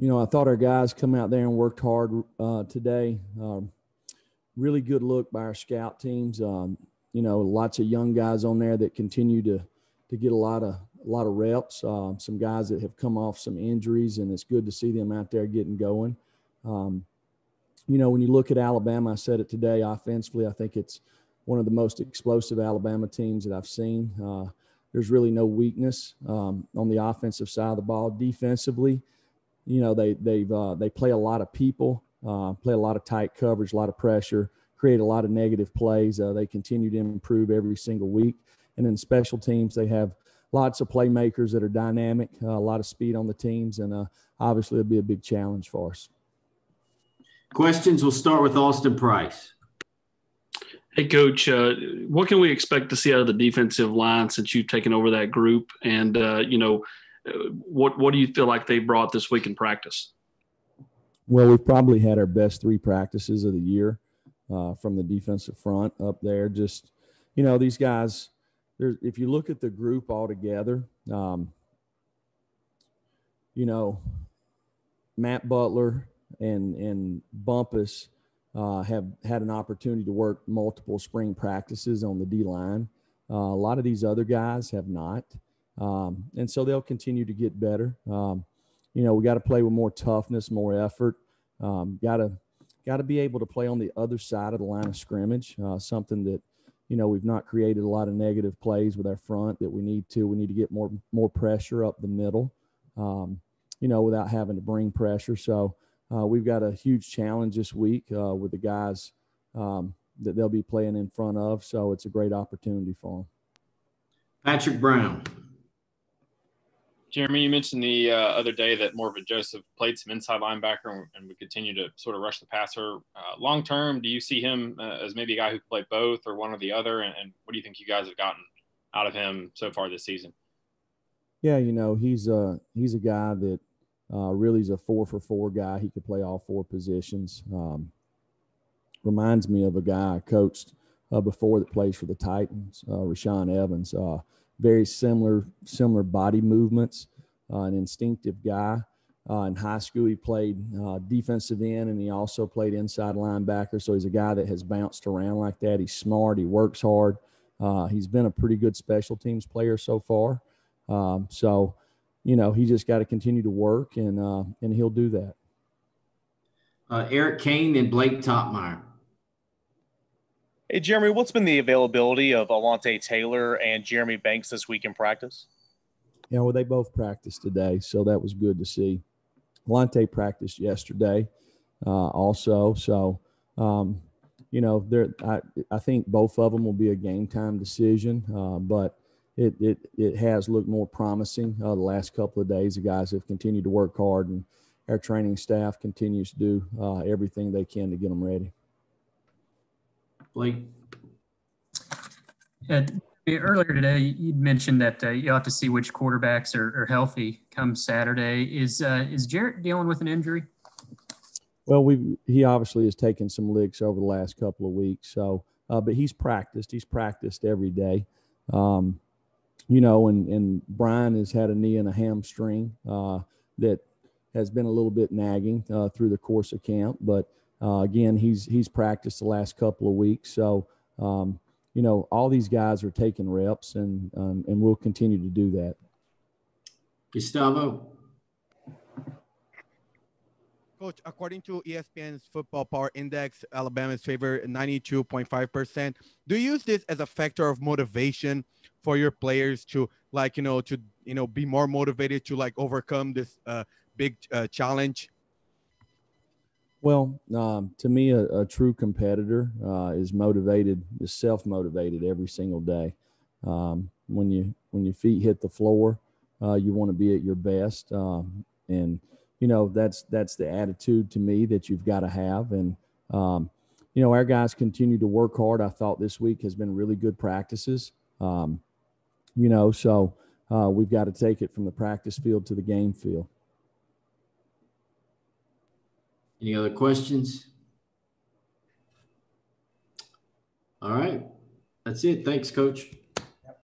I thought our guys come out there and worked hard today. Really good look by our scout teams. Lots of young guys on there that continue to get a lot of reps. Some guys that have come off some injuries, and it's good to see them out there getting going. When you look at Alabama, I said it today, offensively, I think it's one of the most explosive Alabama teams that I've seen. There's really no weakness on the offensive side of the ball. Defensively, they play a lot of people, play a lot of tight coverage, a lot of pressure, create a lot of negative plays. They continue to improve every single week. And then special teams, they have lots of playmakers that are dynamic, a lot of speed on the teams, and obviously it'll be a big challenge for us. Questions. We'll start with Austin Price. Hey, Coach, what can we expect to see out of the defensive line since you've taken over that group? And, what do you feel like they brought this week in practice? Well, we've probably had our best 3 practices of the year from the defensive front up there. Just, these guys, if you look at the group all together, Matt Butler and Bumpus have had an opportunity to work multiple spring practices on the D-line. A lot of these other guys have not. And so they'll continue to get better. We got to play with more toughness, more effort. Got to be able to play on the other side of the line of scrimmage, something that, we've not created a lot of negative plays with our front that we need to. We need to get more pressure up the middle, without having to bring pressure. So we've got a huge challenge this week with the guys that they'll be playing in front of. So it's a great opportunity for them. Patrick Brown. Jeremy, you mentioned the other day that Morvan Joseph played some inside linebacker and would continue to sort of rush the passer. Long term, do you see him as maybe a guy who could play both or one or the other? And what do you think you guys have gotten out of him so far this season? Yeah, he's a guy that really is a 4-for-4 guy. He could play all 4 positions. Reminds me of a guy I coached before that plays for the Titans, Rashawn Evans. Very similar body movements, an instinctive guy. In high school, he played defensive end, and he also played inside linebacker. So he's a guy that has bounced around like that. He's smart. He works hard. He's been a pretty good special teams player so far. He just got to continue to work, and he'll do that. Eric Kane and Blake Topmeyer. Hey, Jeremy, what's been the availability of Alontae Taylor and Jeremy Banks this week in practice? Yeah, well, they both practiced today, so that was good to see. Alontae practiced yesterday also. So, I think both of them will be a game-time decision, but it has looked more promising the last couple of days. The guys have continued to work hard, and our training staff continues to do everything they can to get them ready. Blake. Earlier today, you'd mentioned that you'll have to see which quarterbacks are healthy come Saturday. Is Jarrett dealing with an injury? Well, he obviously has taken some licks over the last couple of weeks. So, but he's practiced. He's practiced every day. And Brian has had a knee and a hamstring that has been a little bit nagging through the course of camp. But again, he's practiced the last couple of weeks. So, all these guys are taking reps, and we'll continue to do that. Gustavo. Coach, according to ESPN's Football Power Index, Alabama's favored 92.5%. Do you use this as a factor of motivation for your players to be more motivated to overcome this big challenge? Well, to me, a true competitor is self-motivated every single day. When your feet hit the floor, you want to be at your best, and that's the attitude to me that you've got to have. And our guys continue to work hard. I thought this week has been really good practices. So we've got to take it from the practice field to the game field. Any other questions? All right. That's it. Thanks, Coach.